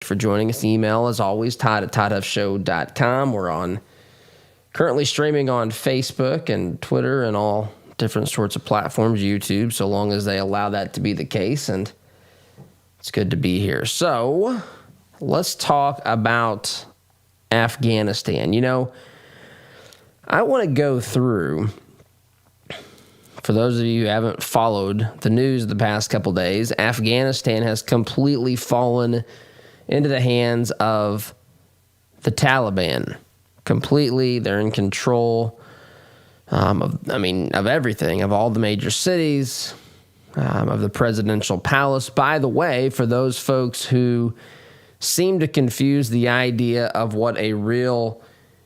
for joining us. Email, as always, todd@toddhuffshow.com. We're currently streaming on Facebook and Twitter and all different sorts of platforms, YouTube, so long as they allow that to be the case. And it's good to be here. So let's talk about Afghanistan. I want to go through, for those of you who haven't followed the news the past couple days, Afghanistan has completely fallen into the hands of the Taliban. Completely, they're in control of everything, of all the major cities, of the presidential palace. By the way, for those folks who seem to confuse the idea of what a real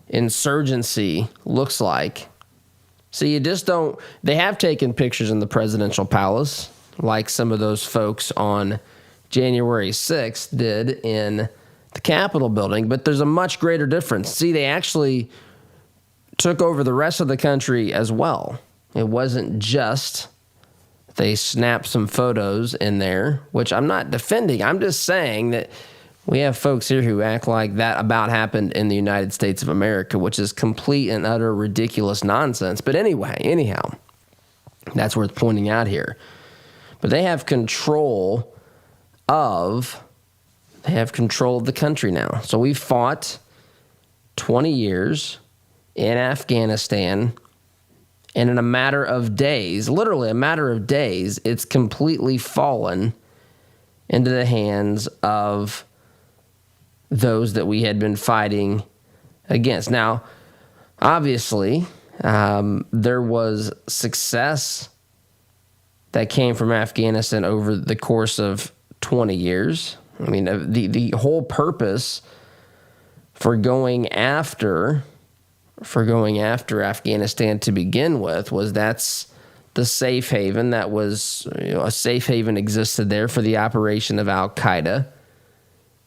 insurgency looks like, so you just don't, they have taken pictures in the presidential palace, like some of those folks on January 6th did in the Capitol building, but there's a much greater difference. See, they actually took over the rest of the country as well. It wasn't just they snapped some photos in there, which I'm not defending. I'm just saying that we have folks here who act like that about happened in the United States of America, which is complete and utter ridiculous nonsense. But anyhow, that's worth pointing out here. But they have control of the country now. So we fought 20 years in Afghanistan, and in a matter of days, literally a matter of days, it's completely fallen into the hands of those that we had been fighting against. Now, obviously, there was success that came from Afghanistan over the course of 20 years. I mean, the whole purpose for going after Afghanistan to begin with was that's the safe haven. That was, a safe haven existed there for the operation of Al-Qaeda.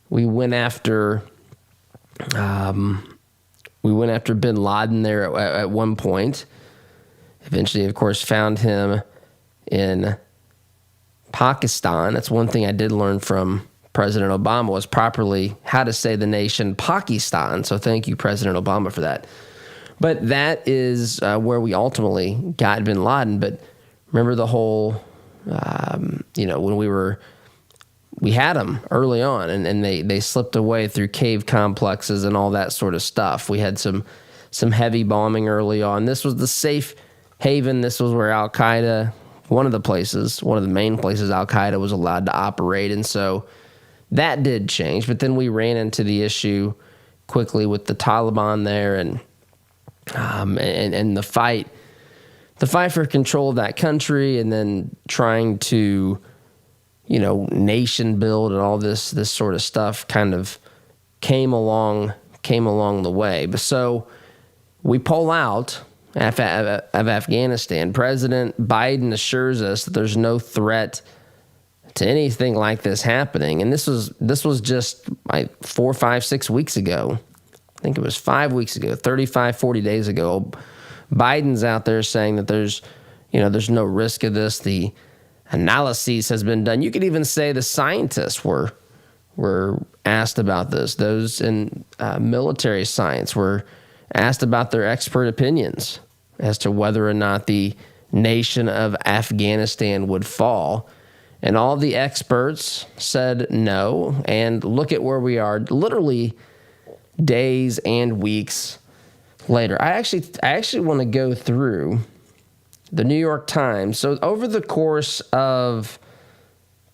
We went after bin Laden there at one point. Eventually, of course, found him in Pakistan. That's one thing I did learn from President Obama, was properly how to say the nation Pakistan. So thank you, President Obama, for that. But that is where we ultimately got bin Laden. But remember the whole, when we had them early on, and they slipped away through cave complexes and all that sort of stuff. We had some heavy bombing early on. This was the safe haven. This was where Al-Qaeda, one of the main places Al-Qaeda was allowed to operate. And so that did change. But then we ran into the issue quickly with the Taliban there, and the fight for control of that country, and then trying to, nation build and all this sort of stuff kind of came along the way. But so we pull out of Afghanistan. President Biden assures us that there's no threat to anything like this happening. And this was just like 4, 5, 6 weeks ago. I think it was 5 weeks ago, 35, 40 days ago. Biden's out there saying that there's no risk of this. The analyses has been done. You could even say the scientists were asked about this. Those in military science were asked about their expert opinions as to whether or not the nation of Afghanistan would fall. And all the experts said no. And look at where we are, literally days and weeks later. I actually want to go through the New York Times. So over the course of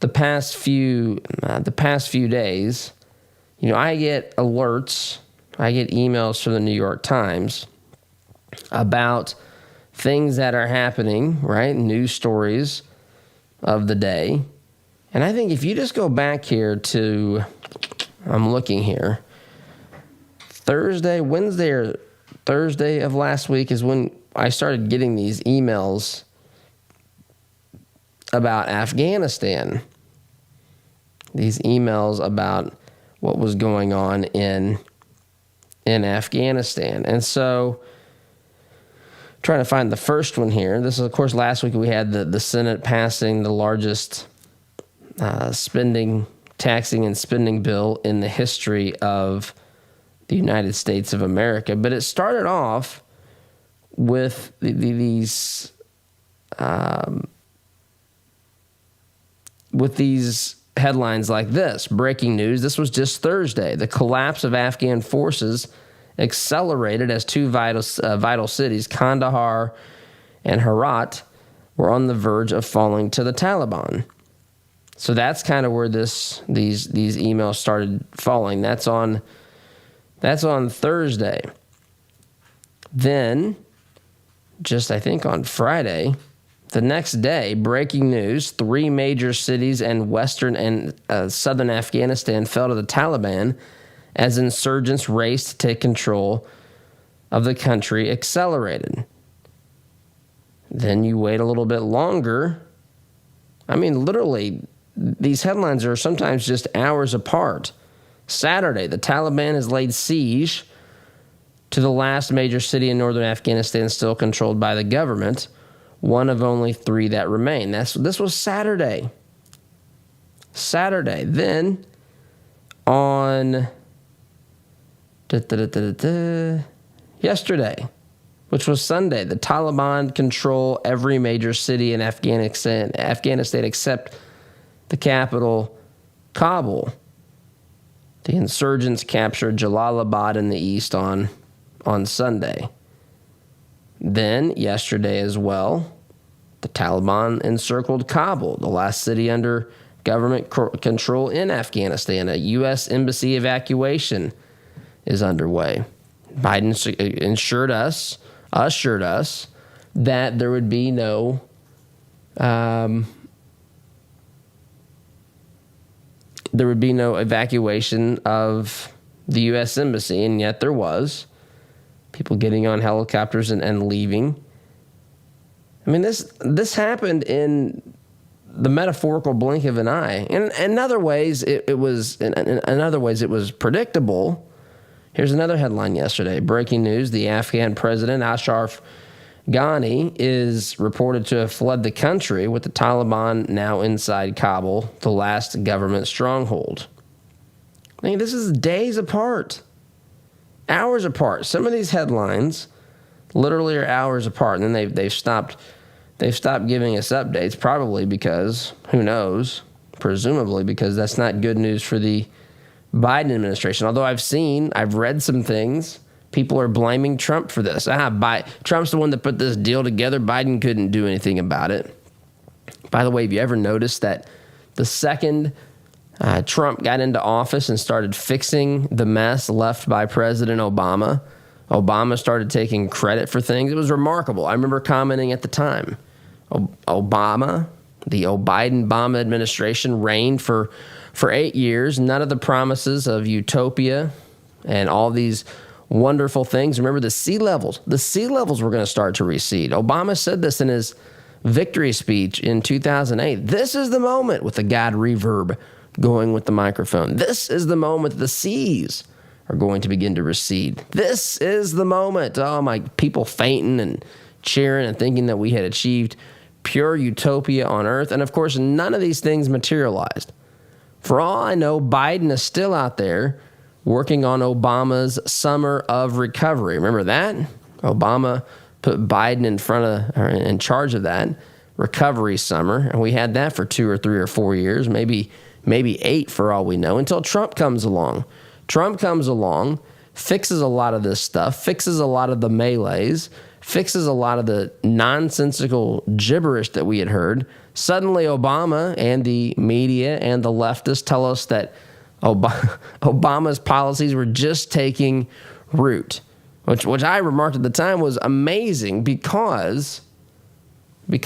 the past few days, I get alerts, I get emails from the New York Times about things that are happening, right? News stories of the day. And I think if you just go back here to, I'm looking here, Wednesday or Thursday of last week is when I started getting these emails about Afghanistan. These emails about what was going on in Afghanistan. And so, trying to find the first one here. This is, of course, last week we had the Senate passing the largest spending taxing and spending bill in the history of the United States of America. But it started off with these headlines like this. Breaking news. This was just Thursday. The collapse of Afghan forces accelerated as two vital cities, Kandahar and Herat, were on the verge of falling to the Taliban. So that's kind of where these emails started falling. That's on Thursday. Then, just I think on Friday, the next day, breaking news, 3 major cities in western and southern Afghanistan fell to the Taliban as insurgents raced to take control of the country accelerated. Then you wait a little bit longer. I mean, literally, these headlines are sometimes just hours apart. Saturday, the Taliban has laid siege to the last major city in northern Afghanistan still controlled by the government, one of only 3 that remain. This was Saturday. Then on yesterday, which was Sunday, the Taliban control every major city in Afghanistan except the capital, Kabul. The insurgents captured Jalalabad in the east on Sunday. Then, yesterday as well, the Taliban encircled Kabul, the last city under government control in Afghanistan. A U.S. embassy evacuation is underway. Biden assured us that there would be no evacuation of the U.S. embassy, and yet there was. People getting on helicopters and leaving. I mean, this happened in the metaphorical blink of an eye. In other ways, it was predictable. Here's another headline yesterday. Breaking news: the Afghan president Ashraf Ghani is reported to have fled the country, with the Taliban now inside Kabul, the last government stronghold. I mean, this is days apart. Hours apart. Some of these headlines literally are hours apart, and then they've stopped giving us updates, probably because, who knows, presumably because that's not good news for the Biden administration. Although I've read some things, people are blaming Trump for this. Trump's the one that put this deal together. Biden couldn't do anything about it. By the way, have you ever noticed that the second Trump got into office and started fixing the mess left by President Obama, Obama started taking credit for things? It was remarkable. I remember commenting at the time, the Biden-Obama administration reigned for 8 years. None of the promises of utopia and all these wonderful things. Remember the sea levels were going to start to recede. Obama said this in his victory speech in 2008. This is the moment, with the God reverb going with the microphone. This is the moment the seas are going to begin to recede. This is the moment. Oh my, people fainting and cheering and thinking that we had achieved pure utopia on earth. And of course, none of these things materialized. For all I know, Biden is still out there working on Obama's summer of recovery. Remember that? Obama put Biden in charge of that recovery summer, and we had that for 2 or 3 or 4 years, maybe 8 for all we know, until Trump comes along. Trump comes along, fixes a lot of this stuff, fixes a lot of the melees, fixes a lot of the nonsensical gibberish that we had heard. Suddenly, Obama and the media and the leftists tell us that Obama's policies were just taking root, which I remarked at the time was amazing because to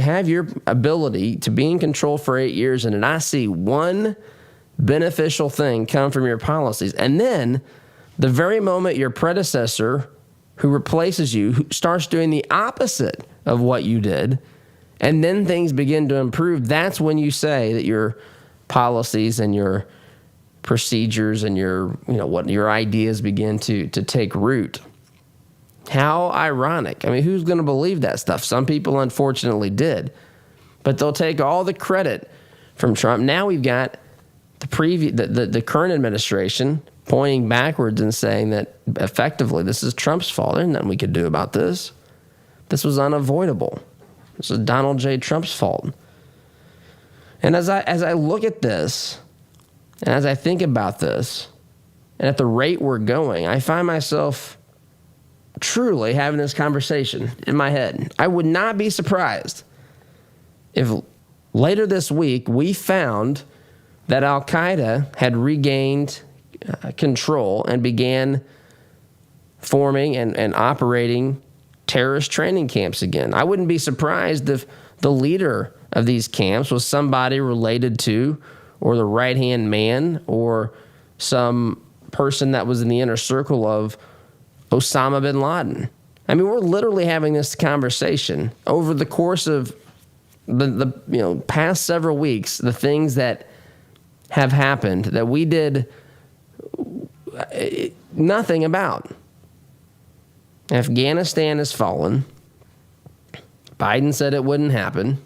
have your ability to be in control for 8 years and I see one beneficial thing come from your policies, and then the very moment your predecessor who replaces you starts doing the opposite of what you did, and then things begin to improve, that's when you say that your policies and your procedures and your ideas begin to take root. How ironic. I mean, who's going to believe that stuff? Some people unfortunately did, but they'll take all the credit from Trump. Now we've got the current administration pointing backwards and saying that effectively this is Trump's fault. There's nothing we could do about this. This was unavoidable. This is Donald J. Trump's fault. And as I look at this, and as I think about this, and at the rate we're going, I find myself truly having this conversation in my head. I would not be surprised if later this week we found that Al-Qaeda had regained control and began forming and operating terrorist training camps again. I wouldn't be surprised if the leader of these camps was somebody related to, or the right-hand man, or some person that was in the inner circle of Osama bin Laden. I mean, we're literally having this conversation over the course of the past several weeks, the things that have happened that we did nothing about. Afghanistan has fallen. Biden said it wouldn't happen.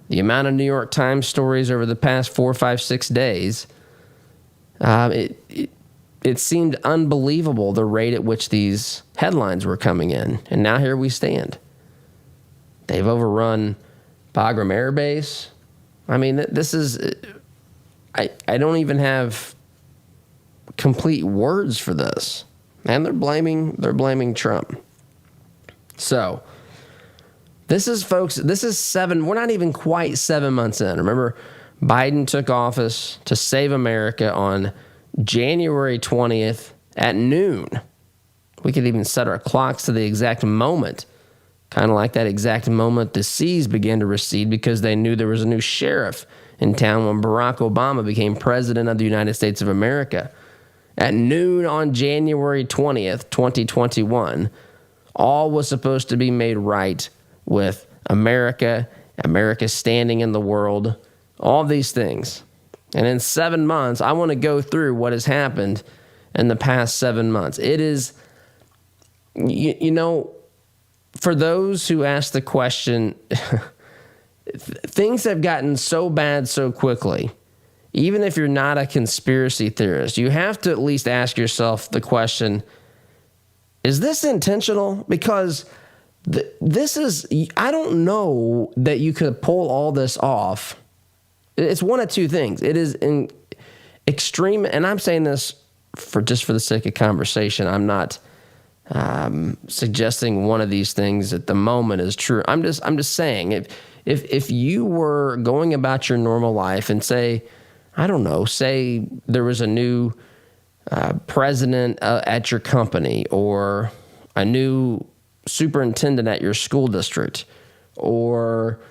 The amount of New York Times stories over the past 4, 5, 6 days, it seemed unbelievable the rate at which these headlines were coming in. And now here we stand. They've overrun Bagram Air Base. I mean, this is... I don't even have complete words for this. And they're blaming Trump. So, this is 7, we're not even quite 7 months in. Remember, Biden took office to save America on January 20th at noon. We could even set our clocks to the exact moment, kind of like that exact moment the seas began to recede because they knew there was a new sheriff in town when Barack Obama became president of the United States of America. At noon on January 20th, 2021, all was supposed to be made right with America, America's standing in the world, all these things. And in 7 months, I want to go through what has happened in the past 7 months. It is, for those who ask the question, things have gotten so bad so quickly. Even if you're not a conspiracy theorist, you have to at least ask yourself the question, is this intentional? Because this is, I don't know that you could pull all this off. It's one of two things. It is in extreme, and I'm saying this for the sake of conversation. I'm not suggesting one of these things at the moment is true. I'm just saying, if you were going about your normal life and say there was a new president at your company, or a new superintendent at your school district, or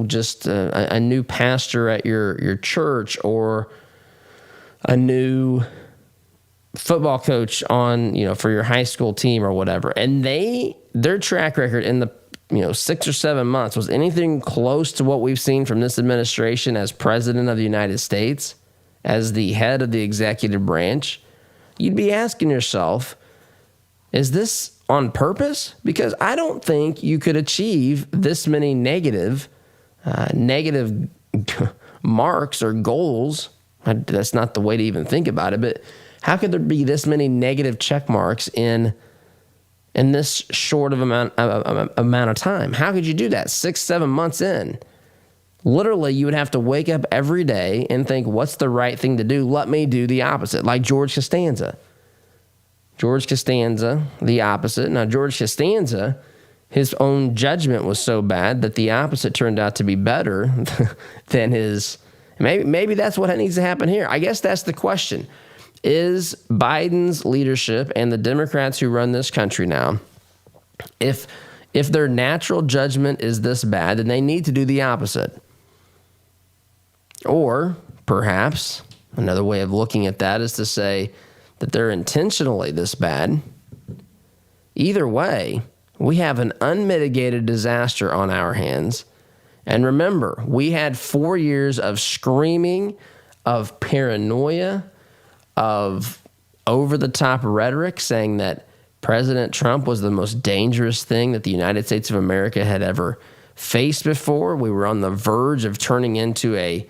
just a new pastor at your church, or a new football coach on, for your high school team or whatever. And their track record in the 6 or 7 months was anything close to what we've seen from this administration as president of the United States, as the head of the executive branch, you'd be asking yourself, is this on purpose? Because I don't think you could achieve this many negative marks or goals. That's not the way to even think about it, but how could there be this many negative check marks in this short of amount of time? How could you do that 6, 7 months in? Literally, you would have to wake up every day and think, what's the right thing to do? Let me do the opposite, like George Costanza. George Costanza, the opposite. Now, George Costanza, his own judgment was so bad that the opposite turned out to be better than his. Maybe that's what needs to happen here. I guess that's the question. Is Biden's leadership and the Democrats who run this country now, if their natural judgment is this bad, then they need to do the opposite. Or perhaps another way of looking at that is to say that they're intentionally this bad. Either way, we have an unmitigated disaster on our hands. And remember, we had 4 years of screaming, of paranoia, of over-the-top rhetoric saying that President Trump was the most dangerous thing that the United States of America had ever faced before. We were on the verge of turning into a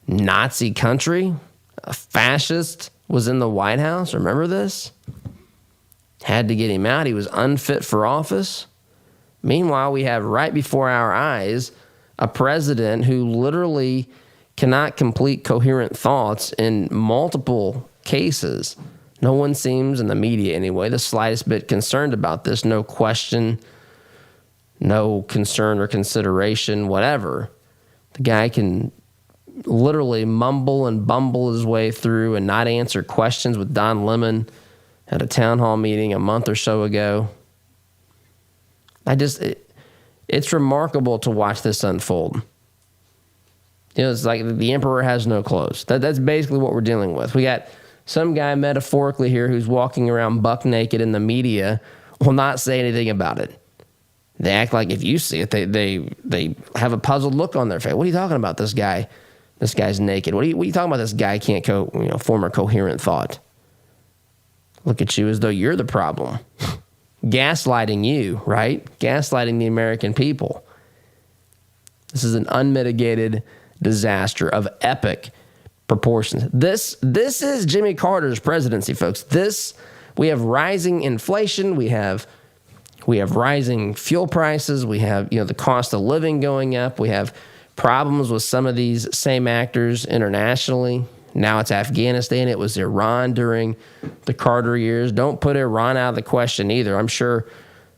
Nazi country. A fascist was in the White House. Remember this? Had to get him out. He was unfit for office. Meanwhile, we have right before our eyes a president who literally cannot complete coherent thoughts in multiple cases. No one seems, in the media anyway, the slightest bit concerned about this. No question, no concern or consideration, whatever. The guy can literally mumble and bumble his way through and not answer questions with Don Lemon at a town hall meeting a month or so ago. It's remarkable to watch this unfold. It's like the emperor has no clothes. That's basically what we're dealing with. We got some guy metaphorically here who's walking around buck naked in the media will not say anything about it. They act like if you see it, they have a puzzled look on their face. What are you talking about? This guy's naked. What are you talking about? This guy can't form a coherent thought. Look at you as though you're the problem. Gaslighting you, right? Gaslighting the American people. This is an unmitigated disaster of epic proportions. This is Jimmy Carter's presidency, folks. We have rising inflation. We have rising fuel prices. We have the cost of living going up. We have problems with some of these same actors internationally. Now it's Afghanistan. It was Iran during the Carter years. Don't put Iran out of the question either. I'm sure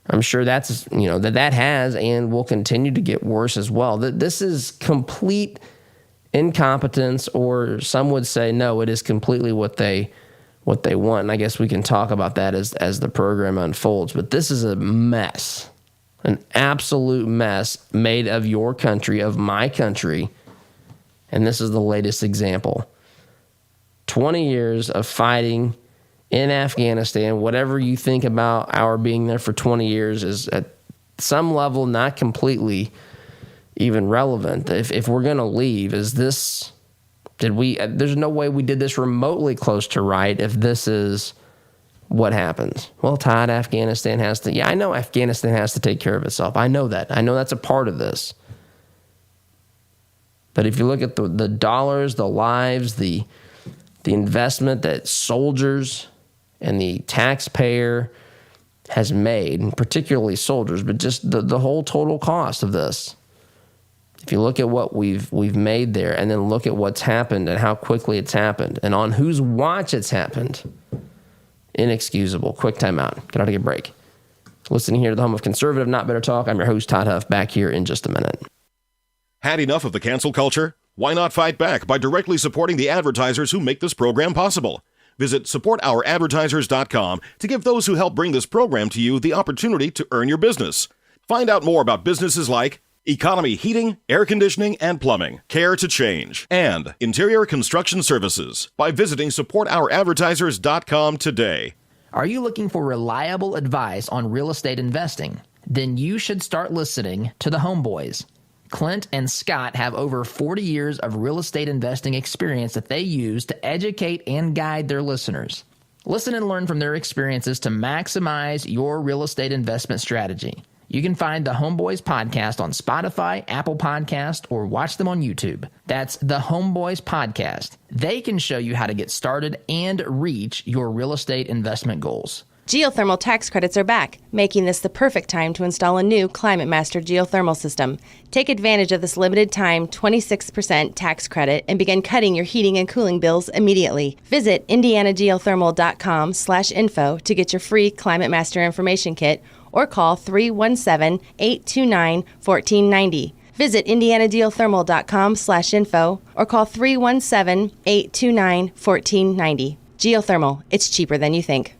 that's that has and will continue to get worse as well. This is complete incompetence, or some would say no, it is completely what they want. And I guess we can talk about that as the program unfolds. But this is a mess, an absolute mess made of your country, of my country, and this is the latest example. 20 years of fighting in Afghanistan. Whatever you think about our being there for 20 years is at some level not completely even relevant. If we're going to leave, there's no way we did this remotely close to right if this is what happens. Well, Todd, Afghanistan has to, I know Afghanistan has to take care of itself. I know that. I know that's a part of this. But if you look at the dollars, the lives, the investment that soldiers and the taxpayer has made, and particularly soldiers, but just the whole total cost of this. If you look at what we've made there and then look at what's happened and how quickly it's happened and on whose watch it's happened, inexcusable. Quick time out. Got to take a break. Listening here to the home of conservative, not better talk. I'm your host, Todd Huff, back here in just a minute. Had enough of the cancel culture? Why not fight back by directly supporting the advertisers who make this program possible? Visit supportouradvertisers.com to give those who help bring this program to you the opportunity to earn your business. Find out more about businesses like Economy Heating, Air Conditioning, and Plumbing, Care to Change, and Interior Construction Services by visiting supportouradvertisers.com today. Are you looking for reliable advice on real estate investing? Then you should start listening to the Homeboys. Clint and Scott have over 40 years of real estate investing experience that they use to educate and guide their listeners. Listen and learn from their experiences to maximize your real estate investment strategy. You can find the Homeboys podcast on Spotify, Apple Podcast, or watch them on YouTube. That's the Homeboys podcast. They can show you how to get started and reach your real estate investment goals. Geothermal tax credits are back, making this the perfect time to install a new Climate Master geothermal system. Take advantage of this limited time 26% tax credit and begin cutting your heating and cooling bills immediately. Visit indianageothermal.com/info to get your free Climate Master information kit or call 317-829-1490. Visit indianageothermal.com/info or call 317-829-1490. Geothermal, it's cheaper than you think.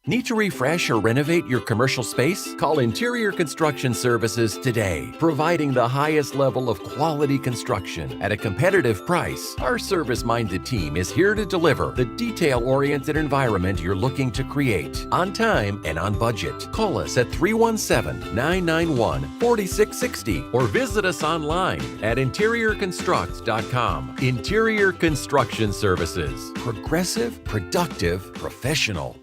Need to refresh or renovate your commercial space? Call Interior Construction Services today, providing the highest level of quality construction at a competitive price. Our service-minded team is here to deliver the detail-oriented environment you're looking to create, on time and on budget. Call us at 317-991-4660 or visit us online at interiorconstruct.com. Interior Construction Services. Progressive, productive, professional.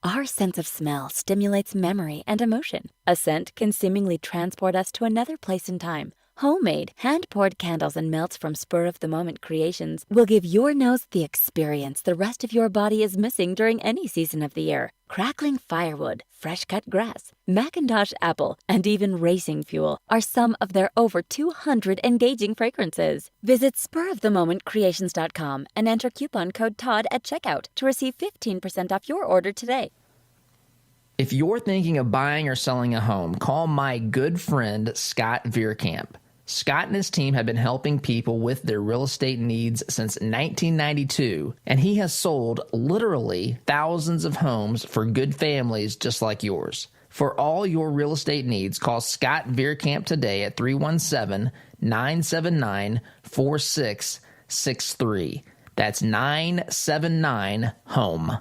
Our sense of smell stimulates memory and emotion. A scent can seemingly transport us to another place in time. Homemade, hand-poured candles and melts from spur-of-the-moment creations will give your nose the experience the rest of your body is missing during any season of the year. Crackling firewood, fresh-cut grass, Macintosh apple, and even racing fuel are some of their over 200 engaging fragrances. Visit spurofthemomentcreations.com and enter coupon code TODD at checkout to receive 15% off your order today. If you're thinking of buying or selling a home, call my good friend Scott Veerkamp. Scott and his team have been helping people with their real estate needs since 1992, and he has sold literally thousands of homes for good families just like yours. For all your real estate needs, call Scott Veerkamp today at 317-979-4663. That's 979-HOME.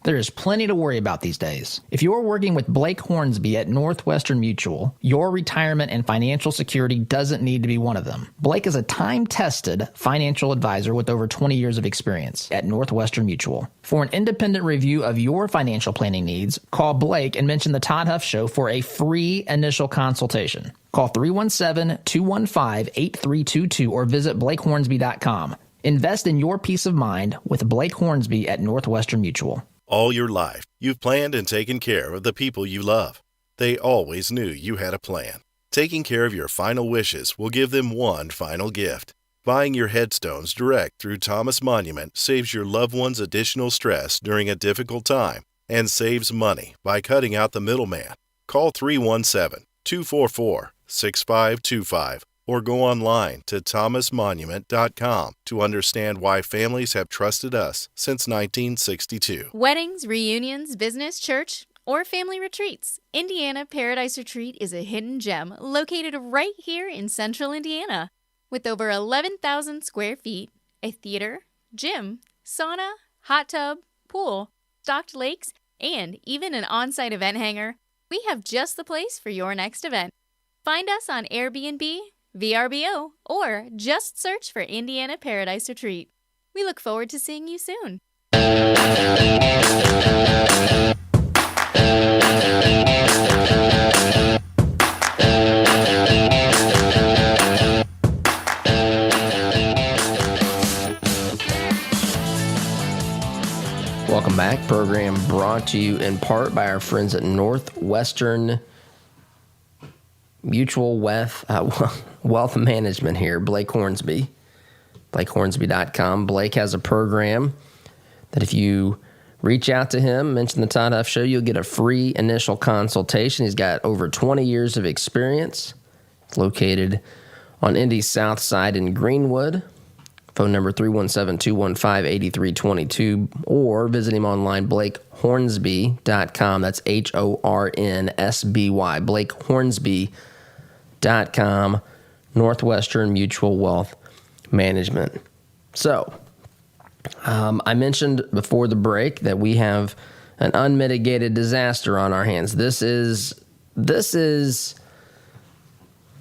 There is plenty to worry about these days. If you're working with Blake Hornsby at Northwestern Mutual, your retirement and financial security doesn't need to be one of them. Blake is a time-tested financial advisor with over 20 years of experience at Northwestern Mutual. For an independent review of your financial planning needs, call Blake and mention the Todd Huff Show for a free initial consultation. Call 317-215-8322 or visit blakehornsby.com. Invest in your peace of mind with Blake Hornsby at Northwestern Mutual. All your life, you've planned and taken care of the people you love. They always knew you had a plan. Taking care of your final wishes will give them one final gift. Buying your headstones direct through Thomas Monument saves your loved ones additional stress during a difficult time and saves money by cutting out the middleman. Call 317-244-6525 or go online to thomasmonument.com to understand why families have trusted us since 1962. Weddings, reunions, business, church, or family retreats. Indiana Paradise Retreat is a hidden gem located right here in central Indiana. With over 11,000 square feet, a theater, gym, sauna, hot tub, pool, stocked lakes, and even an on-site event hangar, we have just the place for your next event. Find us on Airbnb, VRBO, or just search for Indiana Paradise Retreat. We look forward to seeing you soon. Welcome back. Program brought to you in part by our friends at Northwestern Mutual Wealth Management here, Blake Hornsby, blakehornsby.com. Blake has a program that if you reach out to him, mention the Todd Huff Show, you'll get a free initial consultation. He's got over 20 years of experience. It's located on Indy's South Side in Greenwood. Phone number 317-215-8322 or visit him online, blakehornsby.com. That's HORNSBY, blakehornsby.com, Northwestern Mutual Wealth Management. So, I mentioned before the break that we have an unmitigated disaster on our hands. This is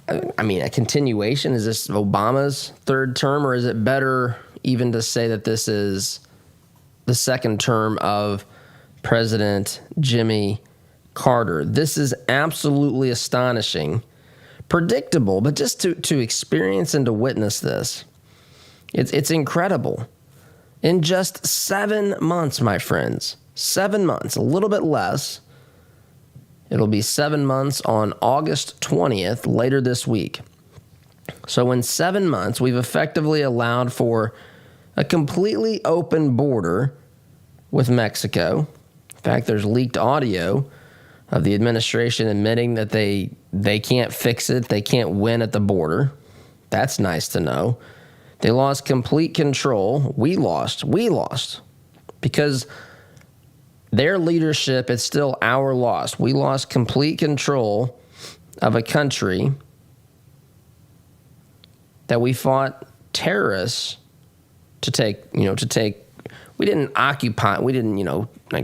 a continuation. Is this Obama's third term, or is it better even to say that this is the second term of President Jimmy Carter? This is absolutely astonishing, predictable, but just to experience and to witness this, it's incredible. In just 7 months, my friends, 7 months, a little bit less. It'll be 7 months on August 20th, later this week. So in 7 months, we've effectively allowed for a completely open border with Mexico. In fact, there's leaked audio of the administration admitting that they can't fix it, they can't win at the border. That's nice to know. They lost complete control. We lost. Because their leadership is still our loss. We lost complete control of a country that we fought terrorists to take. We didn't occupy. We didn't,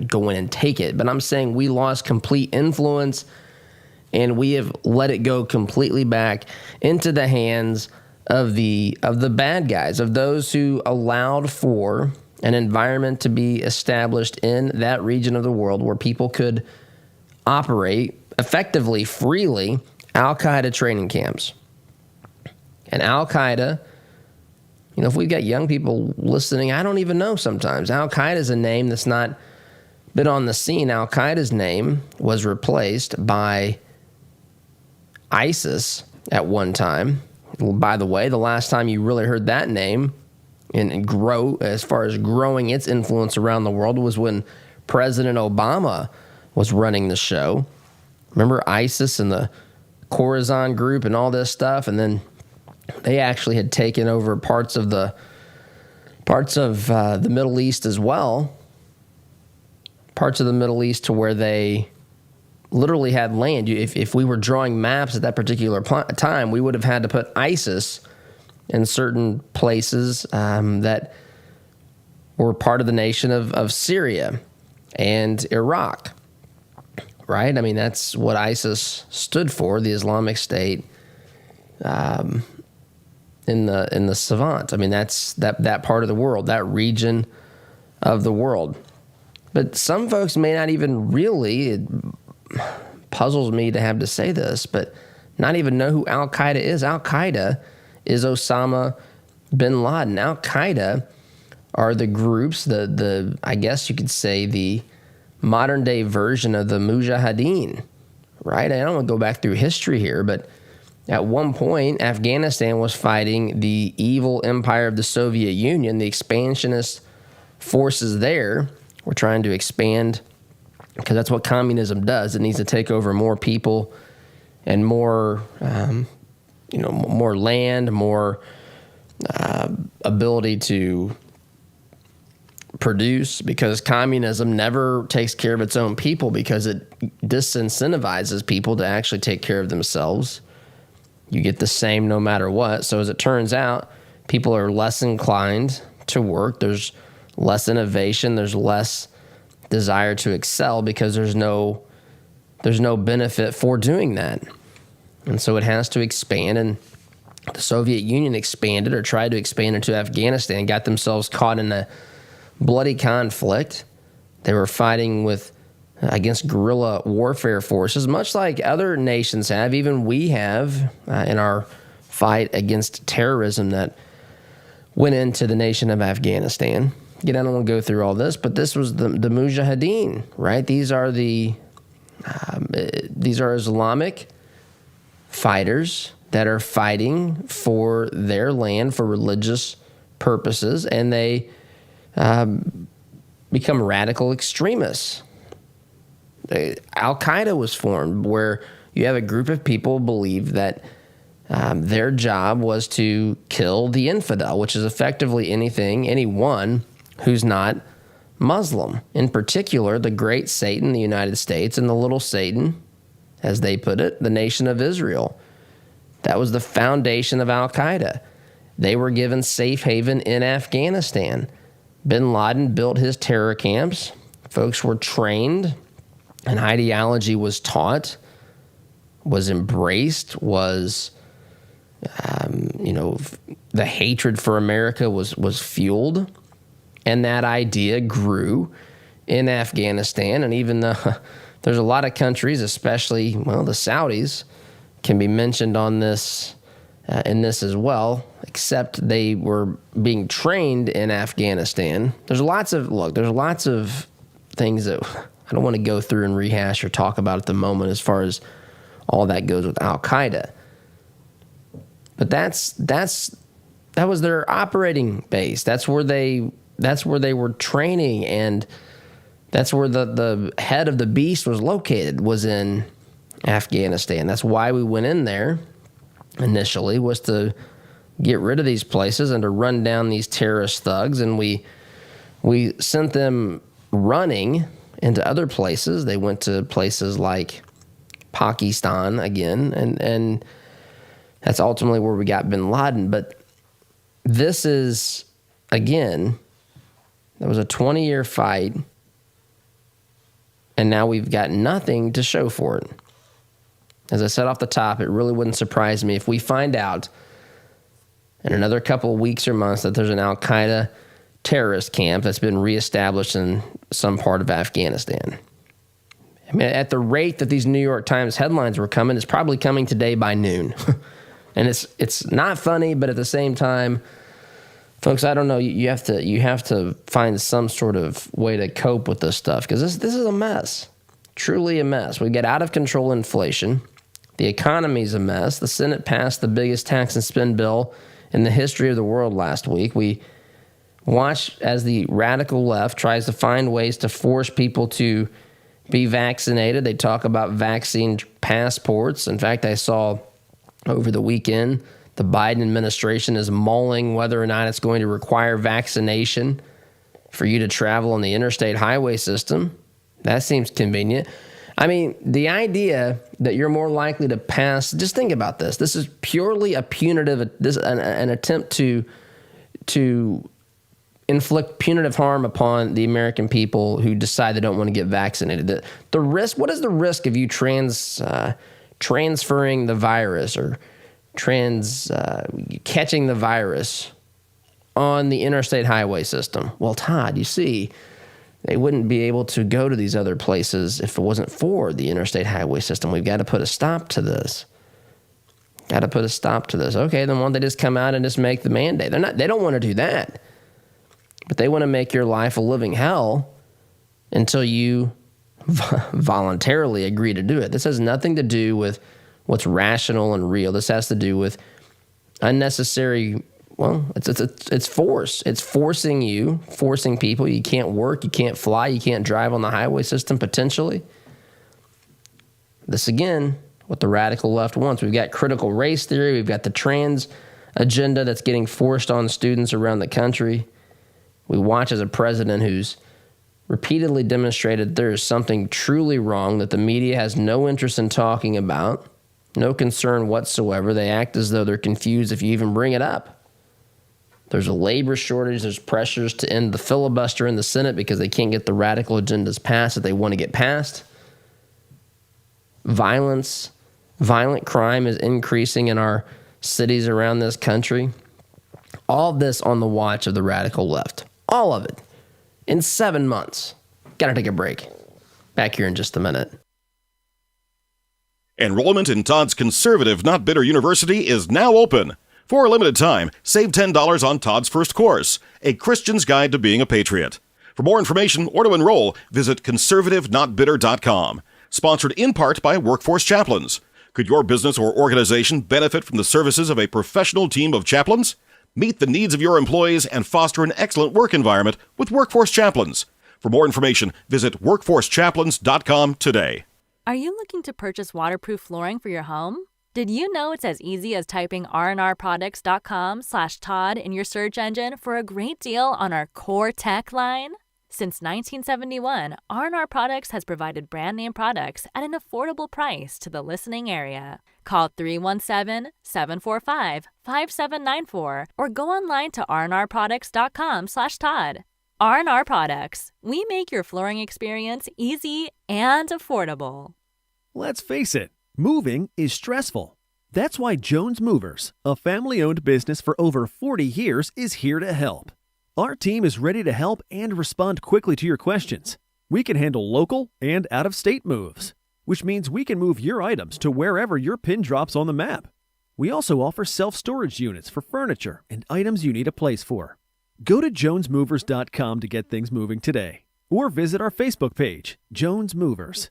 go in and take it. But I'm saying we lost complete influence, and we have let it go completely back into the hands of the bad guys, of those who allowed for an environment to be established in that region of the world where people could operate effectively, freely, Al-Qaeda training camps. And Al-Qaeda, if we've got young people listening, I don't even know sometimes. Al-Qaeda is a name that's not been on the scene. Al-Qaeda's name was replaced by ISIS at one time. By the way, the last time you really heard that name and grow, as far as growing its influence around the world, was when President Obama was running the show. Remember ISIS and the Khorasan group and all this stuff? And then they actually had taken over parts of the Middle East as well. Parts of the Middle East to where they literally had land. If we were drawing maps at that particular time, we would have had to put ISIS in certain places that were part of the nation of Syria and Iraq, right? I mean, that's what ISIS stood for, the Islamic State in the Levant. I mean, that's that part of the world, that region of the world. But some folks may not even really, it puzzles me to have to say this, but not even know who Al-Qaeda is. Al-Qaeda is Osama bin Laden. Al-Qaeda are the groups, the I guess you could say the modern day version of the Mujahideen, right? I don't want to go back through history here, but at one point, Afghanistan was fighting the evil empire of the Soviet Union. The expansionist forces there were trying to expand, because that's what communism does. It needs to take over more people and more, more land, more ability to produce, because communism never takes care of its own people because it disincentivizes people to actually take care of themselves. You get the same no matter what. So as it turns out, people are less inclined to work. There's less innovation. There's less desire to excel because there's no benefit for doing that. And so it has to expand. And the Soviet Union expanded or tried to expand into Afghanistan, got themselves caught in a bloody conflict. They were fighting against guerrilla warfare forces, much like other nations have, even we have in our fight against terrorism that went into the nation of Afghanistan. Again, I don't want to go through all this, but this was the Mujahideen, right? These are Islamic fighters that are fighting for their land for religious purposes, and they become radical extremists. Al-Qaeda was formed where you have a group of people believe that their job was to kill the infidel, which is effectively anyone who's not Muslim. In particular, the great Satan, the United States, and the little Satan, as they put it, the nation of Israel. That was the foundation of Al-Qaeda. They were given safe haven in Afghanistan. Bin Laden built his terror camps. Folks were trained. An ideology was taught, was embraced, was, the hatred for America was fueled. And that idea grew in Afghanistan. And even though there's a lot of countries, especially, the Saudis, can be mentioned on this, in this as well, except they were being trained in Afghanistan. There's lots of things that I don't want to go through and rehash or talk about at the moment as far as all that goes with Al-Qaeda. But that was their operating base. That's where they were training, and that's where the head of the beast was located, was in Afghanistan. That's why we went in there initially, was to get rid of these places and to run down these terrorist thugs. And we sent them running into other places. They went to places like Pakistan again, and that's ultimately where we got bin Laden. But this is, again, there was a 20-year fight, and now we've got nothing to show for it. As I said off the top, it really wouldn't surprise me if we find out in another couple of weeks or months that there's an Al-Qaeda terrorist camp that's been reestablished in some part of Afghanistan. I mean, at the rate that these New York Times headlines were coming, it's probably coming today by noon. And it's not funny, but at the same time, folks, I don't know. You have to find some sort of way to cope with this stuff, because this is a mess, truly a mess. We get out of control inflation. The economy's a mess. The Senate passed the biggest tax and spend bill in the history of the world last week. We watch as the radical left tries to find ways to force people to be vaccinated. They talk about vaccine passports. In fact, I saw over the weekend the Biden administration is mulling whether or not it's going to require vaccination for you to travel on the interstate highway system. That seems convenient. I mean, the idea that you're more likely to pass, just think about this. This is purely a punitive, an attempt to inflict punitive harm upon the American people who decide they don't want to get vaccinated. The risk, what is the risk of you transferring the virus or catching the virus on the interstate highway system? Well, Todd, you see, they wouldn't be able to go to these other places if it wasn't for the interstate highway system. We've got to put a stop to this. Okay, then why don't they just come out and just make the mandate? They don't want to do that. But they want to make your life a living hell until you voluntarily agree to do it. This has nothing to do with what's rational and real. This has to do with unnecessary. Well, it's force. It's forcing people. You can't work, you can't fly, you can't drive on the highway system potentially. This again, what the radical left wants. We've got critical race theory. We've got the trans agenda that's getting forced on students around the country. We watch as a president who's repeatedly demonstrated there is something truly wrong that the media has no interest in talking about, no concern whatsoever. They act as though they're confused if you even bring it up. There's a labor shortage. There's pressures to end the filibuster in the Senate because they can't get the radical agendas passed that they want to get passed. Violent crime is increasing in our cities around this country. All this on the watch of the radical left. All of it. In 7 months. Gotta take a break. Back here in just a minute. Enrollment in Todd's Conservative Not Bitter University is now open. For a limited time, save $10 on Todd's first course, A Christian's Guide to Being a Patriot. For more information or to enroll, visit conservativenotbitter.com. Sponsored in part by Workforce Chaplains. Could your business or organization benefit from the services of a professional team of chaplains? Meet the needs of your employees and foster an excellent work environment with Workforce Chaplains. For more information, visit workforcechaplains.com today. Are you looking to purchase waterproof flooring for your home? Did you know it's as easy as typing rnrproducts.com/Todd in your search engine for a great deal on our core tech line? Since 1971, R&R Products has provided brand name products at an affordable price to the listening area. Call 317-745-5794 or go online to rnrproducts.com/Todd. R&R Products. We make your flooring experience easy and affordable. Let's face it, moving is stressful. That's why Jones Movers, a family-owned business for over 40 years, is here to help. Our team is ready to help and respond quickly to your questions. We can handle local and out-of-state moves, which means we can move your items to wherever your pin drops on the map. We also offer self-storage units for furniture and items you need a place for. Go to jonesmovers.com to get things moving today, or visit our Facebook page, Jones Movers.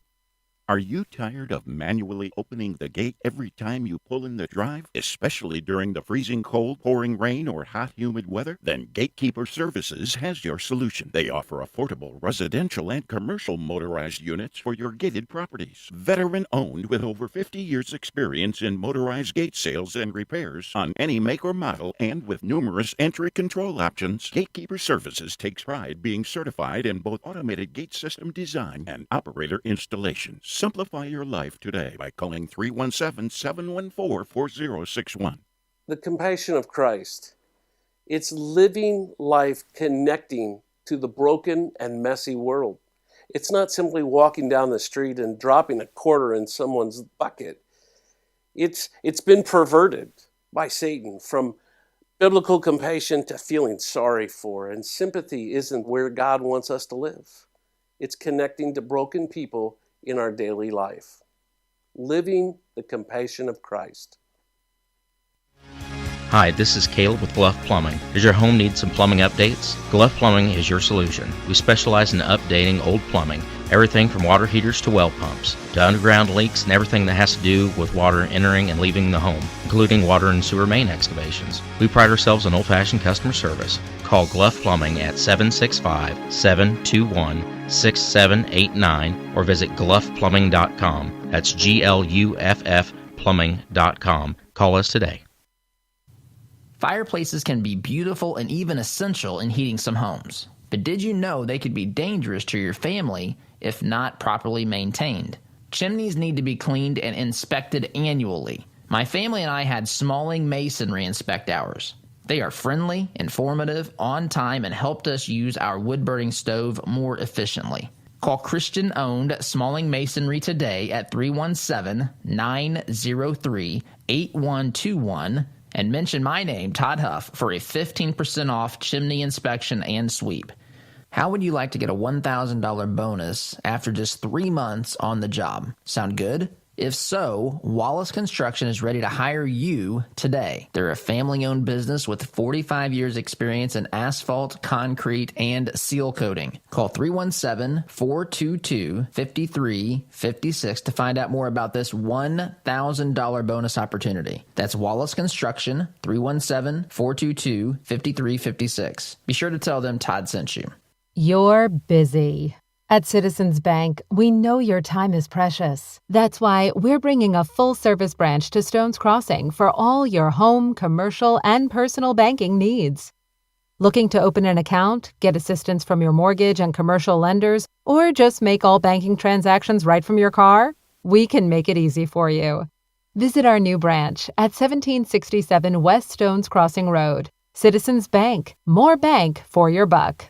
Are you tired of manually opening the gate every time you pull in the drive, especially during the freezing cold, pouring rain, or hot, humid weather? Then Gatekeeper Services has your solution. They offer affordable residential and commercial motorized units for your gated properties. Veteran-owned with over 50 years' experience in motorized gate sales and repairs on any make or model, and with numerous entry control options, Gatekeeper Services takes pride being certified in both automated gate system design and operator installation. Simplify your life today by calling 317-714-4061. The compassion of Christ. It's living life connecting to the broken and messy world. It's not simply walking down the street and dropping a quarter in someone's bucket. It's been perverted by Satan from Biblical compassion to feeling sorry for, and sympathy isn't where God wants us to live. It's connecting to broken people in our daily life. Living the compassion of Christ. Hi, this is Caleb with Gluff Plumbing. Does your home need some plumbing updates? Gluff Plumbing is your solution. We specialize in updating old plumbing, everything from water heaters to well pumps, to underground leaks and everything that has to do with water entering and leaving the home, including water and sewer main excavations. We pride ourselves on old-fashioned customer service. Call Gluff Plumbing at 765-721-6789 or visit gluffplumbing.com. That's GLUFF plumbing.com. Call us today. Fireplaces can be beautiful and even essential in heating some homes. But did you know they could be dangerous to your family if not properly maintained? Chimneys need to be cleaned and inspected annually. My family and I had Smalling Masonry inspect ours. They are friendly, informative, on time, and helped us use our wood-burning stove more efficiently. Call Christian-owned Smalling Masonry today at 317-903-8121 and mention my name, Todd Huff, for a 15% off chimney inspection and sweep. How would you like to get a $1,000 bonus after just 3 months on the job? Sound good? If so, Wallace Construction is ready to hire you today. They're a family-owned business with 45 years experience in asphalt, concrete, and seal coating. Call 317-422-5356 to find out more about this $1,000 bonus opportunity. That's Wallace Construction, 317-422-5356. Be sure to tell them Todd sent you. You're busy. At Citizens Bank, we know your time is precious. That's why we're bringing a full-service branch to Stones Crossing for all your home, commercial, and personal banking needs. Looking to open an account, get assistance from your mortgage and commercial lenders, or just make all banking transactions right from your car? We can make it easy for you. Visit our new branch at 1767 West Stones Crossing Road. Citizens Bank. More bank for your buck.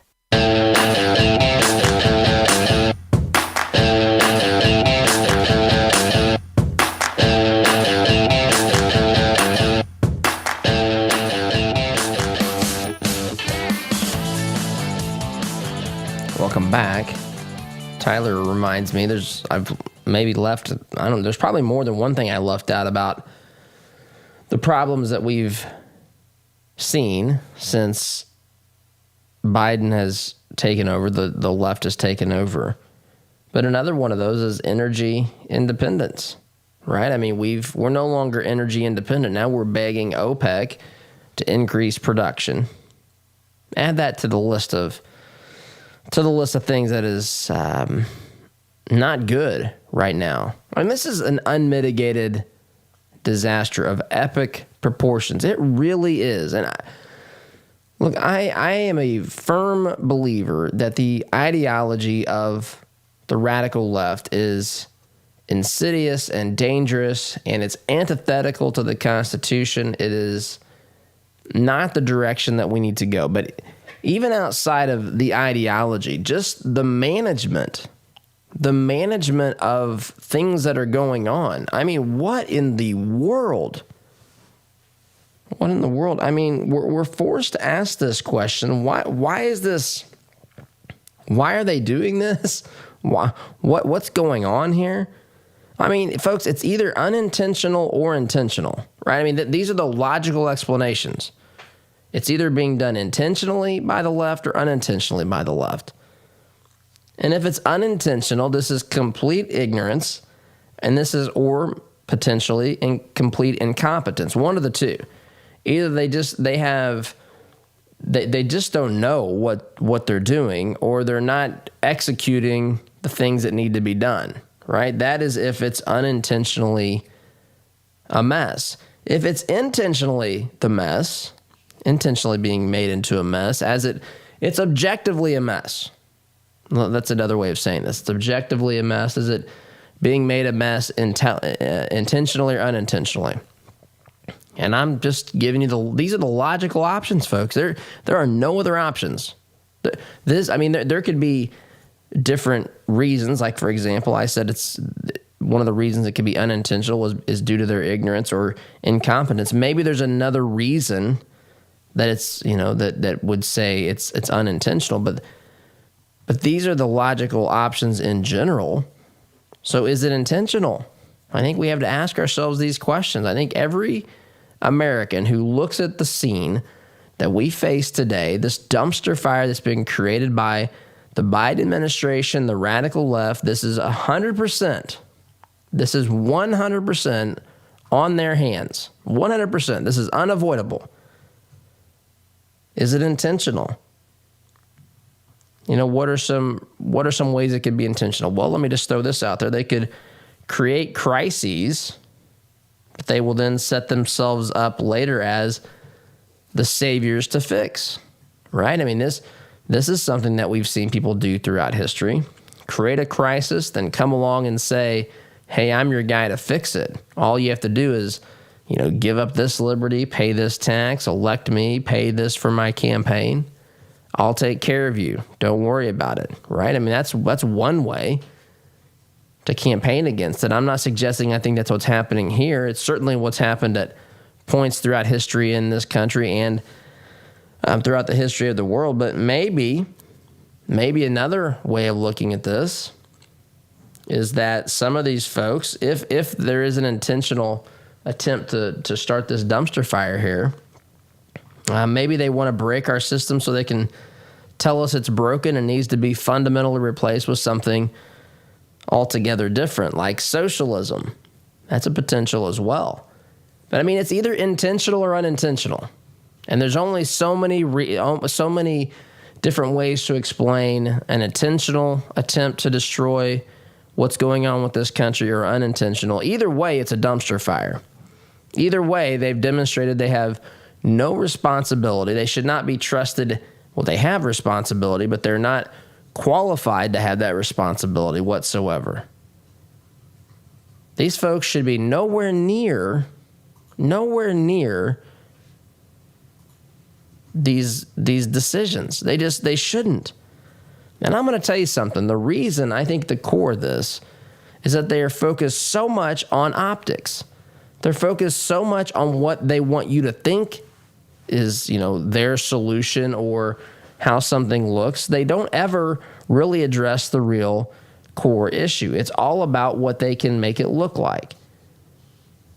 Welcome back. Tyler reminds me I've maybe left, there's probably more than one thing I left out about the problems that we've seen since Biden has taken over, the left has taken over. But another one of those is energy independence, right? I mean, we're no longer energy independent. Now we're begging OPEC to increase production. Add that to the list of things that is not good right now. I mean, this is an unmitigated disaster of epic proportions. It really is. And I am a firm believer that the ideology of the radical left is insidious and dangerous, and it's antithetical to the Constitution. It is not the direction that we need to go. But even outside of the ideology, just the management of things that are going on. I mean, what in the world? What in the world? I mean, we're forced to ask this question. Why is this? Why are they doing this? What's going on here? I mean, folks, it's either unintentional or intentional, right? I mean, these are the logical explanations. It's either being done intentionally by the left or unintentionally by the left. And if it's unintentional, this is complete ignorance, and this is or potentially complete incompetence. One of the two. Either they just don't know what they're doing, or they're not executing the things that need to be done, right? That is if it's unintentionally a mess. If it's intentionally the mess, intentionally being made into a mess, it's objectively a mess. Well, that's another way of saying this. It's objectively a mess. Is it being made a mess intentionally or unintentionally? And I'm just giving you these are the logical options, folks. There are no other options. There could be different reasons. Like, for example, I said it's one of the reasons it could be unintentional is due to their ignorance or incompetence. Maybe there's another reason that it's, that would say it's unintentional, but these are the logical options in general. So is it intentional? I think we have to ask ourselves these questions. I think every American who looks at the scene that we face today, this dumpster fire that's been created by the Biden administration, the radical left, this is 100%. This is 100% on their hands. 100%. This is unavoidable. Is it intentional? What are some ways it could be intentional? Well, let me just throw this out there. They could create crises, but they will then set themselves up later as the saviors to fix, right? I mean, this is something that we've seen people do throughout history. Create a crisis, then come along and say, hey, I'm your guy to fix it. All you have to do is, give up this liberty, pay this tax, elect me, pay this for my campaign. I'll take care of you. Don't worry about it, right? I mean, that's one way to campaign against it. I'm not suggesting I think that's what's happening here. It's certainly what's happened at points throughout history in this country and throughout the history of the world. But maybe another way of looking at this is that some of these folks, if there is an intentional attempt to start this dumpster fire here, maybe they want to break our system so they can tell us it's broken and needs to be fundamentally replaced with something altogether different, like socialism. That's a potential as well. But I mean, it's either intentional or unintentional. And there's only so many different ways to explain an intentional attempt to destroy what's going on with this country or unintentional. Either way, it's a dumpster fire. Either way, they've demonstrated they have no responsibility. They should not be trusted. Well, they have responsibility, but they're not qualified to have that responsibility whatsoever. These folks should be nowhere near these decisions. They shouldn't. And I'm going to tell you something. The reason I think the core of this is that they are focused so much on optics. They're focused so much on what they want you to think is, their solution or how something looks. They don't ever really address the real core issue. It's all about what they can make it look like.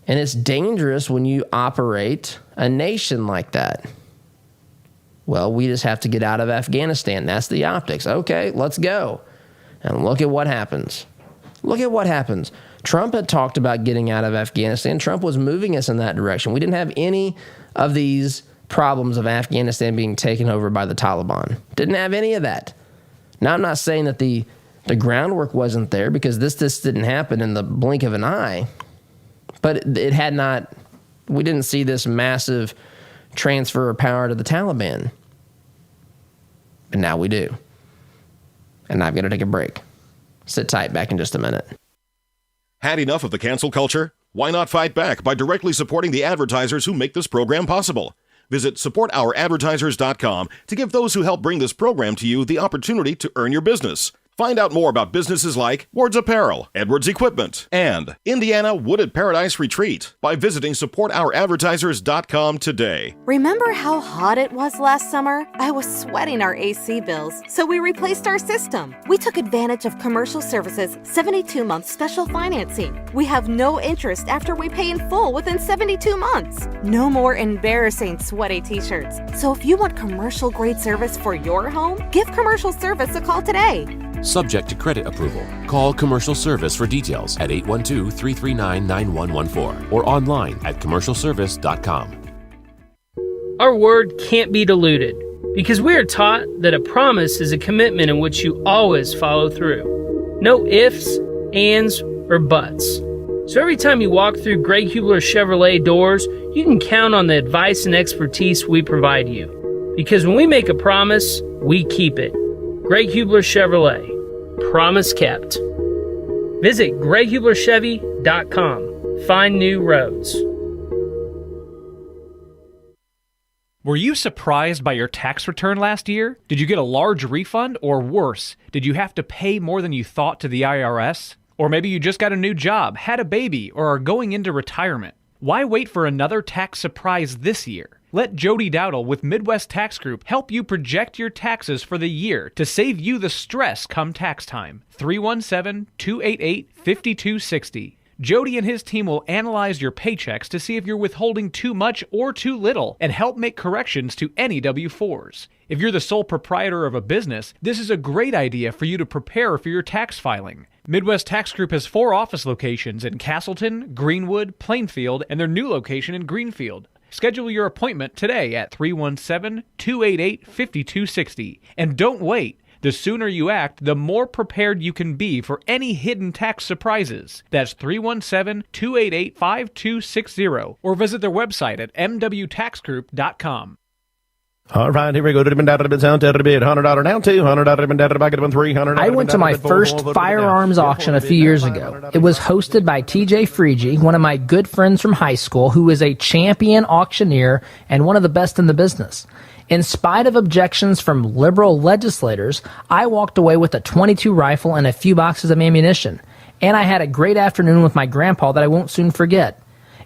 And it's dangerous when you operate a nation like that. Well, we just have to get out of Afghanistan. That's the optics. Okay, let's go. And look at what happens. Look at what happens. Trump had talked about getting out of Afghanistan. Trump was moving us in that direction. We didn't have any of these problems of Afghanistan being taken over by the Taliban. Didn't have any of that. Now, I'm not saying that the groundwork wasn't there, because this didn't happen in the blink of an eye. But it had not, we didn't see this massive transfer of power to the Taliban. And now we do. And I've got to take a break. Sit tight, back in just a minute. Had enough of the cancel culture? Why not fight back by directly supporting the advertisers who make this program possible? Visit supportouradvertisers.com to give those who help bring this program to you the opportunity to earn your business. Find out more about businesses like Ward's Apparel, Edwards Equipment, and Indiana Wooded Paradise Retreat by visiting supportouradvertisers.com today. Remember how hot it was last summer? I was sweating our AC bills, so we replaced our system. We took advantage of Commercial Services' 72-month special financing. We have no interest after we pay in full within 72 months. No more embarrassing sweaty t-shirts. So if you want commercial-grade service for your home, give Commercial Service a call today. Subject to credit approval. Call Commercial Service for details at 812-339-9114 or online at commercialservice.com. Our word can't be diluted because we are taught that a promise is a commitment in which you always follow through. No ifs, ands, or buts. So every time you walk through Greg Hubler Chevrolet doors, you can count on the advice and expertise we provide you. Because when we make a promise, we keep it. Greg Hubler Chevrolet. Promise kept. Visit GregHublerChevy.com. Find new roads. Were you surprised by your tax return last year? Did you get a large refund? Or worse, did you have to pay more than you thought to the IRS? Or maybe you just got a new job, had a baby, or are going into retirement. Why wait for another tax surprise this year? Let Jody Dowdle with Midwest Tax Group help you project your taxes for the year to save you the stress come tax time. 317-288-5260. Jody and his team will analyze your paychecks to see if you're withholding too much or too little and help make corrections to any W-4s. If you're the sole proprietor of a business, this is a great idea for you to prepare for your tax filing. Midwest Tax Group has 4 office locations in Castleton, Greenwood, Plainfield, and their new location in Greenfield. Schedule your appointment today at 317-288-5260. And don't wait. The sooner you act, the more prepared you can be for any hidden tax surprises. That's 317-288-5260. Or visit their website at mwtaxgroup.com. All right, here we go. $100 down, $200 back at $300. I went to my first firearms auction a few years ago. It was hosted by TJ Freege, one of my good friends from high school, who is a champion auctioneer and one of the best in the business. In spite of objections from liberal legislators, I walked away with a .22 rifle and a few boxes of ammunition. And I had a great afternoon with my grandpa that I won't soon forget.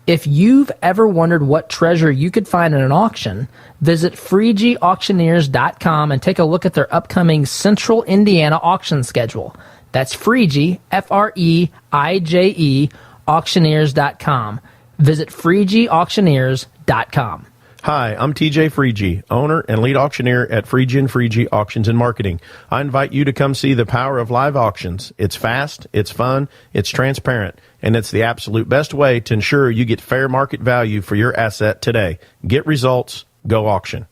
If you've ever wondered what treasure you could find in an auction, visit FreegeAuctioneers.com and take a look at their upcoming Central Indiana auction schedule. That's Freege, F-R-E-I-J-E, auctioneers.com. Visit FreegeAuctioneers.com. Hi, I'm TJ Freege, owner and lead auctioneer at Freege & Freege Auctions and Marketing. I invite you to come see the power of live auctions. It's fast, it's fun, it's transparent, and it's the absolute best way to ensure you get fair market value for your asset today. Get results, go auction.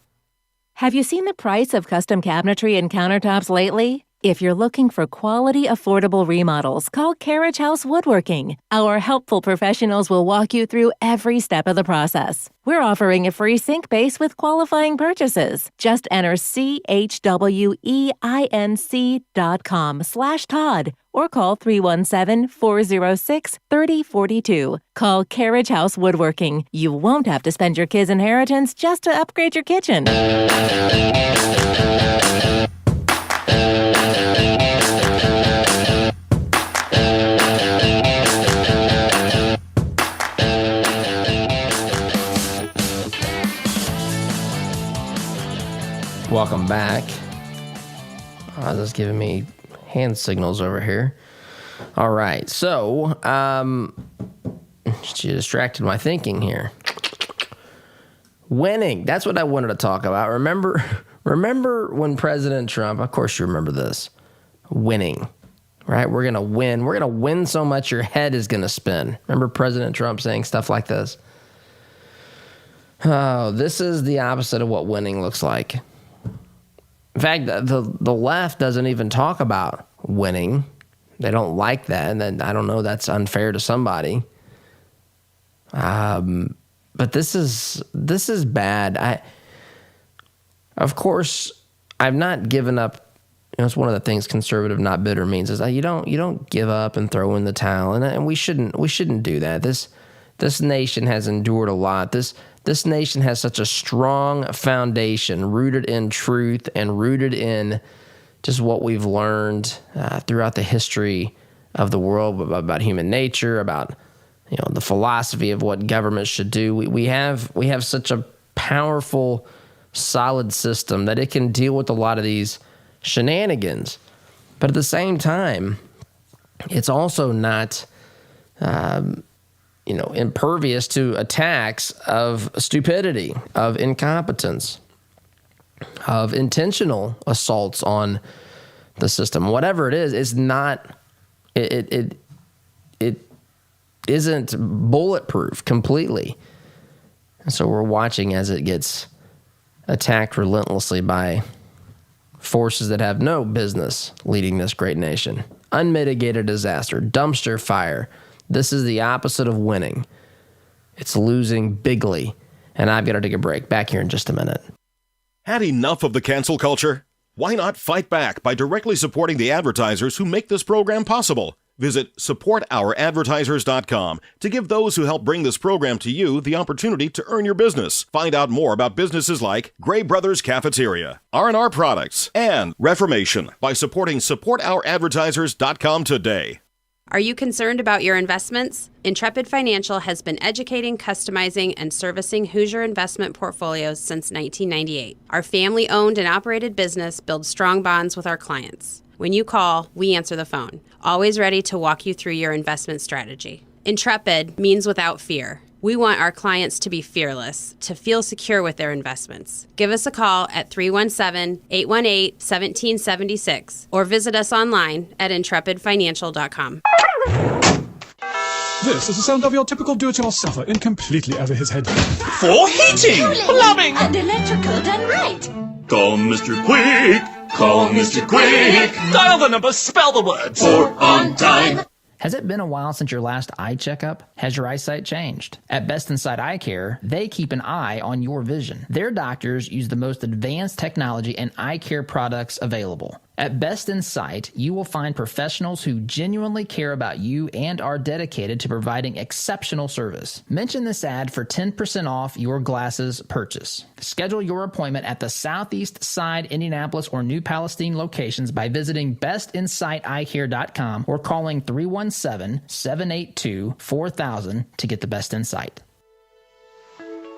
Have you seen the price of custom cabinetry and countertops lately? If you're looking for quality, affordable remodels, call Carriage House Woodworking. Our helpful professionals will walk you through every step of the process. We're offering a free sink base with qualifying purchases. Just enter CHWEINC.com/Todd or call 317-406-3042. Call Carriage House Woodworking. You won't have to spend your kids' inheritance just to upgrade your kitchen. Welcome back. That's giving me hand signals over here. All right, so she distracted my thinking here. Winning. That's what I wanted to talk about. Remember when President Trump, of course you remember this, winning, right? We're going to win. We're going to win so much your head is going to spin. Remember President Trump saying stuff like this? Oh, this is the opposite of what winning looks like. In fact, the left doesn't even talk about winning. They don't like that, and then I don't know, that's unfair to somebody. But this is bad. Of course, I've not given up. It's one of the things conservative, not bitter means is that you don't give up and throw in the towel, and we shouldn't do that. This nation has endured a lot. This nation has such a strong foundation, rooted in truth and rooted in just what we've learned throughout the history of the world about human nature, about the philosophy of what government should do. We have such a powerful, solid system that it can deal with a lot of these shenanigans. But at the same time, it's also not impervious to attacks of stupidity, of incompetence, of intentional assaults on the system. Whatever it is not, it isn't bulletproof completely. And so we're watching as it gets attacked relentlessly by forces that have no business leading this great nation. Unmitigated disaster, dumpster fire. This is the opposite of winning. It's losing bigly. And I've got to take a break. Back here in just a minute. Had enough of the cancel culture? Why not fight back by directly supporting the advertisers who make this program possible? Visit supportouradvertisers.com to give those who help bring this program to you the opportunity to earn your business. Find out more about businesses like Gray Brothers Cafeteria, R&R Products, and Reformation by supporting supportouradvertisers.com today. Are you concerned about your investments? Intrepid Financial has been educating, customizing, and servicing Hoosier investment portfolios since 1998. Our family-owned and operated business builds strong bonds with our clients. When you call, we answer the phone, always ready to walk you through your investment strategy. Intrepid means without fear. We want our clients to be fearless, to feel secure with their investments. Give us a call at 317-818-1776 or visit us online at intrepidfinancial.com. This is the sound of your typical do-it-yourselfer in completely over his head. For heating, plumbing, and electrical done right. Call Mr. Quick. Call Mr. Quick. Dial the number, spell the word. For on time. Has it been a while since your last eye checkup? Has your eyesight changed? At Best Insight Eye Care, they keep an eye on your vision. Their doctors use the most advanced technology and eye care products available. At Best Insight, you will find professionals who genuinely care about you and are dedicated to providing exceptional service. Mention this ad for 10% off your glasses purchase. Schedule your appointment at the Southeast Side, Indianapolis, or New Palestine locations by visiting bestinsighteyecare.com or calling 317-782-4000 to get the best insight.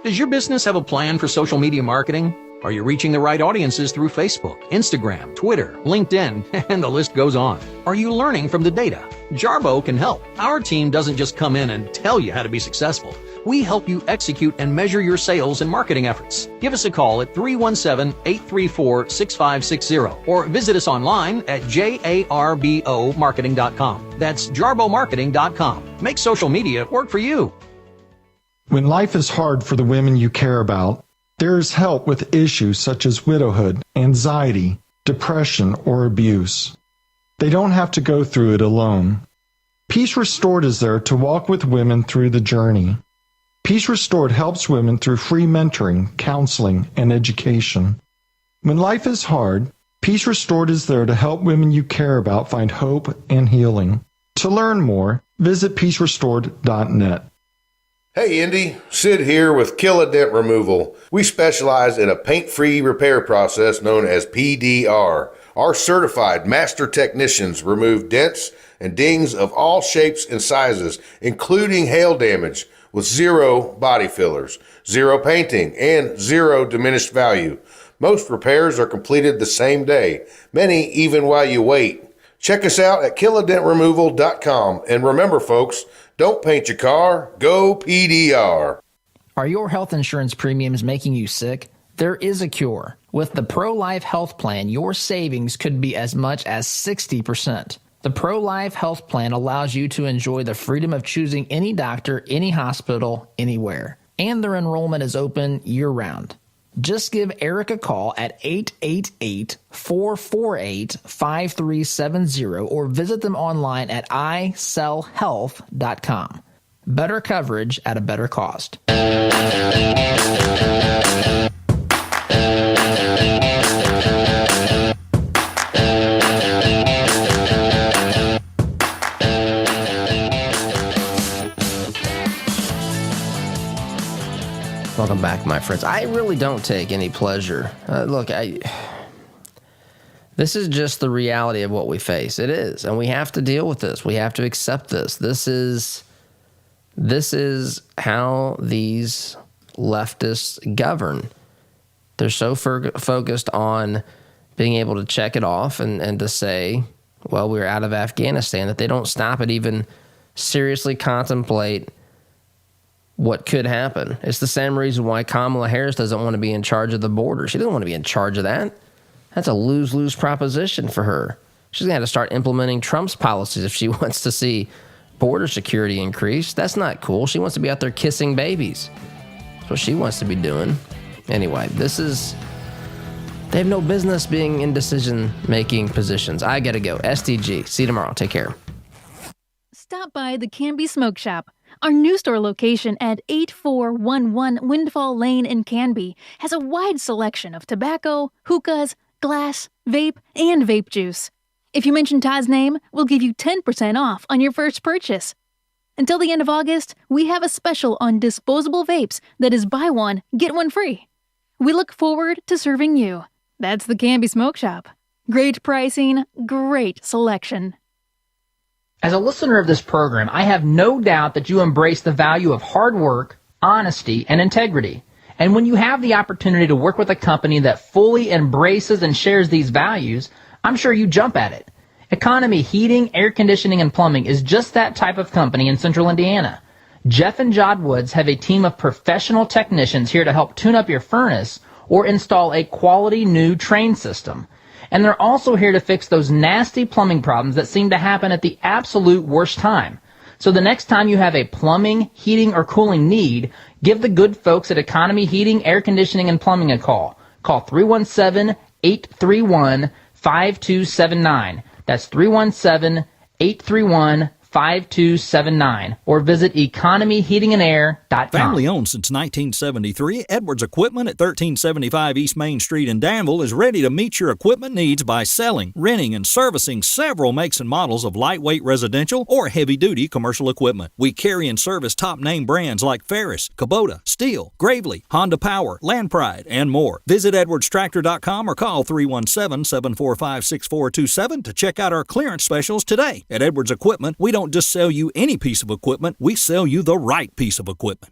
Does your business have a plan for social media marketing? Are you reaching the right audiences through Facebook, Instagram, Twitter, LinkedIn, and the list goes on? Are you learning from the data? Jarbo can help. Our team doesn't just come in and tell you how to be successful. We help you execute and measure your sales and marketing efforts. Give us a call at 317-834-6560 or visit us online at jarbomarketing.com. That's jarbomarketing.com. Make social media work for you. When life is hard for the women you care about, there is help with issues such as widowhood, anxiety, depression, or abuse. They don't have to go through it alone. Peace Restored is there to walk with women through the journey. Peace Restored helps women through free mentoring, counseling, and education. When life is hard, Peace Restored is there to help women you care about find hope and healing. To learn more, visit peacerestored.net. Hey Indy, Sid here with Kill a Dent Removal. We specialize in a paint-free repair process known as PDR. Our certified master technicians remove dents and dings of all shapes and sizes, including hail damage, with zero body fillers, zero painting, and zero diminished value. Most repairs are completed the same day, many even while you wait. Check us out at killadentremoval.com. And remember, folks, don't paint your car, go PDR. Are your health insurance premiums making you sick? There is a cure. With the Pro-Life Health Plan, your savings could be as much as 60%. The Pro-Life Health Plan allows you to enjoy the freedom of choosing any doctor, any hospital, anywhere. And their enrollment is open year-round. Just give Eric a call at 888-448-5370 or visit them online at isellhealth.com. Better coverage at a better cost. Welcome back, my friends. I really don't take any pleasure. This is just the reality of what we face. It is, and we have to deal with this. We have to accept this. This is how these leftists govern. They're so focused on being able to check it off and to say, well, we're out of Afghanistan, that they don't stop and even seriously contemplate what could happen. It's the same reason why Kamala Harris doesn't want to be in charge of the border. She doesn't want to be in charge of that. That's a lose-lose proposition for her. She's going to have to start implementing Trump's policies if she wants to see border security increase. That's not cool. She wants to be out there kissing babies. That's what she wants to be doing. Anyway, they have no business being in decision-making positions. I got to go. SDG. See you tomorrow. Take care. Stop by the Canby Smoke Shop. Our new store location at 8411 Windfall Lane in Canby has a wide selection of tobacco, hookahs, glass, vape, and vape juice. If you mention Todd's name, we'll give you 10% off on your first purchase. Until the end of August, we have a special on disposable vapes that is buy one, get one free. We look forward to serving you. That's the Canby Smoke Shop. Great pricing, great selection. As a listener of this program, I have no doubt that you embrace the value of hard work, honesty, and integrity. And when you have the opportunity to work with a company that fully embraces and shares these values, I'm sure you jump at it. Economy Heating, Air Conditioning, and Plumbing is just that type of company in Central Indiana. Jeff and Jod Woods have a team of professional technicians here to help tune up your furnace or install a quality new train system. And they're also here to fix those nasty plumbing problems that seem to happen at the absolute worst time. So the next time you have a plumbing, heating, or cooling need, give the good folks at Economy Heating, Air Conditioning, and Plumbing a call. Call 317-831-5279. That's 317-831-5279. Or visit economyheatingandair.com. Family owned since 1973, Edwards Equipment at 1375 East Main Street in Danville is ready to meet your equipment needs by selling, renting, and servicing several makes and models of lightweight residential or heavy-duty commercial equipment. We carry and service top-name brands like Ferris, Kubota, Steel, Gravely, Honda Power, Land Pride, and more. Visit edwardstractor.com or call 317-745-6427 to check out our clearance specials today. At Edwards Equipment, we don't just sell you any piece of equipment, we sell you the right piece of equipment.